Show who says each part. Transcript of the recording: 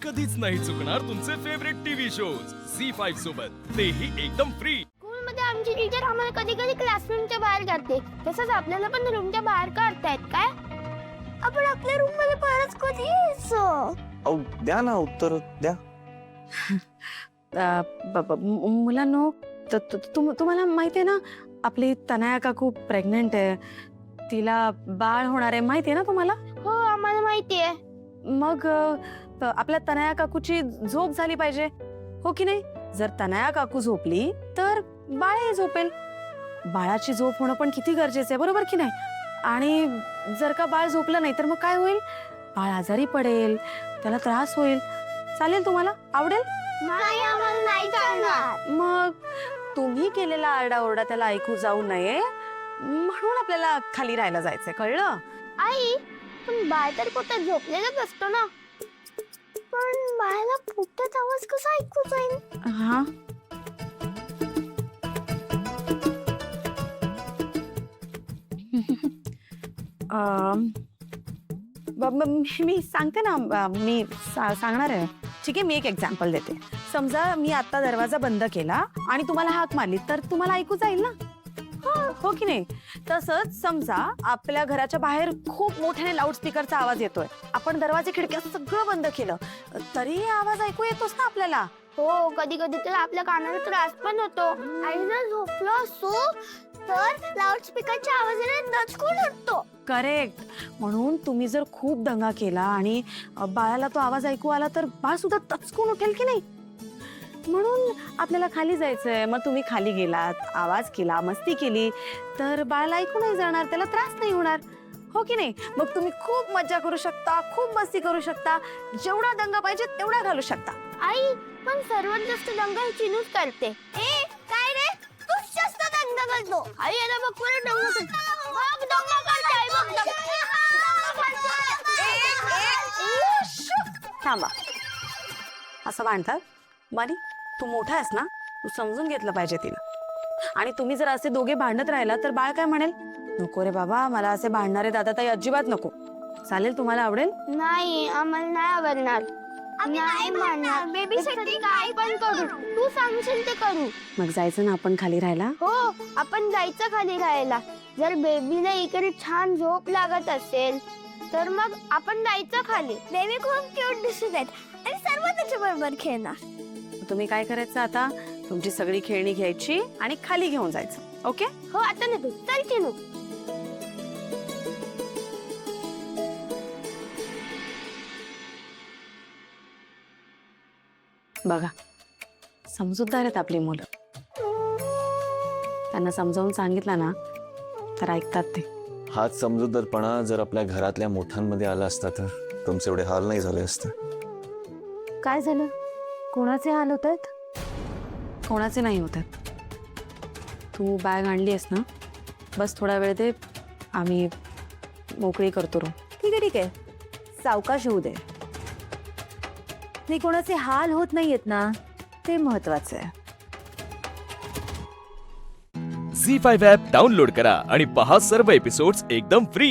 Speaker 1: कधीच नाही चुकणार तुमचे फेवरेट टीव्ही शोज झी5 सोबत, तेही एकदम फ्री।
Speaker 2: स्कूल मध्ये आमची टीचर आम्हाला कधी कधी क्लासरूमच्या बाहेर काढते, तसंच आपल्याला पण रूमच्या बाहेर काढतायत काय? आपण आपल्या रूम मध्ये परत कधी यायचं?
Speaker 3: अहो द्या ना उत्तर द्या।
Speaker 4: मुलांनो, तुम्हाला माहिती आहे ना, आपली तनया काकू प्रेग्नेंट आहे, तिला बाळ होणार आहे, माहिती आहे ना तुम्हाला?
Speaker 2: हो, आम्हाला माहिती आहे।
Speaker 4: मग आपल्या तनया काकूची झोप झाली पाहिजे, हो की नाही? जर तनया काकू झोपली तर बाळही झोपेल। बाळाची झोप होणं पण किती गरजेचं आहे, बरोबर की नाही? आणि जर का बाळ झोपलं नाही तर मग काय होईल? बाळ आजारी पडेल, त्याला त्रास होईल। चालेल तुम्हाला? आवडेल?
Speaker 2: नाही, आम्हाला नाही चालणार।
Speaker 4: मग तुम्ही केलेला आरडाओरडा त्याला ऐकू जाऊ नये म्हणून आपल्याला खाली राहायला जायचंय, कळलं?
Speaker 2: आई, पण बाळ तर कुठे झोपलेलंच असतो ना, पण बाळाला फुटत आवाज कसा ऐकू जाईल?
Speaker 4: हा, मी सांगते ना, मी सांगणार आहे। ठीक आहे, मी एक एक्झाम्पल देते। समजा मी आता दरवाजा बंद केला आणि तुम्हाला हाक मारली तर तुम्हाला ऐकू जाईल ना, हो की नाही? तसंच समजा आपल्या घराच्या बाहेर खूप मोठ्याने लाऊडस्पीकरचा आवाज येतोय, आपण दरवाजे खिडक्या सगळं बंद केलं तरी आवाज ऐकू येतोच ना आपल्याला।
Speaker 2: हो, कधी कधी तर आपल्या कानाला त्रास पण होतो। आणि जर झोपलो असो तर लाऊडस्पीकरच्या आवाजाने दचकून उठतो।
Speaker 4: करेक्ट। म्हणून तुम्ही जर खूप दंगा केला आणि बाळाला तो आवाज ऐकू आला तर बाळ सुद्धा दचकून उठेल की नाही? म्हणून आपल्याला खाली जायचंय। मग तुम्ही खाली गेलात, आवाज केला, मस्ती केली तर बाळाला ऐकू नाही जाणार, त्याला त्रास नाही होणार, हो की नाही? मग तुम्ही खूप मज्जा करू शकता, खूप मस्ती करू शकता, जेवढा दंगा पाहिजे तेवढा घालू शकता।
Speaker 2: आई, पण सर्वात जास्त दंगा ही चिनूच करते। ए, काय रे? तूच जास्त दंगा करतो। आई, याला बघ बरं दंगा करतो। बघ दंगा करते, बघ दंगा
Speaker 4: थांबा, असं म्हणतात मारी, तू मोठा आहेस ना, तू समजून घेतलं पाहिजे तिला। आणि तुम्ही जर असे दोघे भांडत राहिला तर बाळ काय म्हणेल? नको रे बाबा, मला असे भांडणारे दादा ताई अजिबात नको। चालेल, तुम्हाला आवडेल?
Speaker 2: नाही, आम्हाला नाही आवडणार। नाही मानणार, बेबीसाठी काय पण करू, तू सांगशील ते करू।
Speaker 4: मग जायचं ना आपण खाली राहायला?
Speaker 2: हो, आपण जायचं खाली राहायला। जर बेबीला इकडे छान झोप लागत असेल तर मग आपण जायचं खाली। बेबी खूप क्यूट दिसत आहेत आणि सर्व त्याच्या बरोबर खेळणार।
Speaker 4: तुम्ही काय करायचं आता? तुमची सगळी खेळणी घ्यायची आणि खाली घेऊन जायचं, ओके?
Speaker 2: हो, आता ना तू चल चिनू।
Speaker 4: बघा, समजूतदार आहेत आपली मुलं, त्यांना समजावून सांगितलं ना तर ऐकतात ते।
Speaker 3: हाच समजूतदारपणा जर आपल्या घरातल्या मोठ्यांमध्ये आला असता तर तुमचे एवढे हाल नाही झाले असते।
Speaker 4: काय झालं? कोणाचे हाल होत आहेत? कोणाचे नाही होत आहेत। तू बॅग आणली आहेस ना, बस थोडा वेळ दे, आम्ही मोकळी करतो रूम।
Speaker 5: ठीक आहे, ठीक आहे, सावकाश होऊ दे। नाही, कोणाचे हाल होत नाहीयेत ना, ते महत्वाचं आहे।
Speaker 1: झी5 ॲप डाउनलोड करा आणि पहा सर्व एपिसोड्स एकदम फ्री।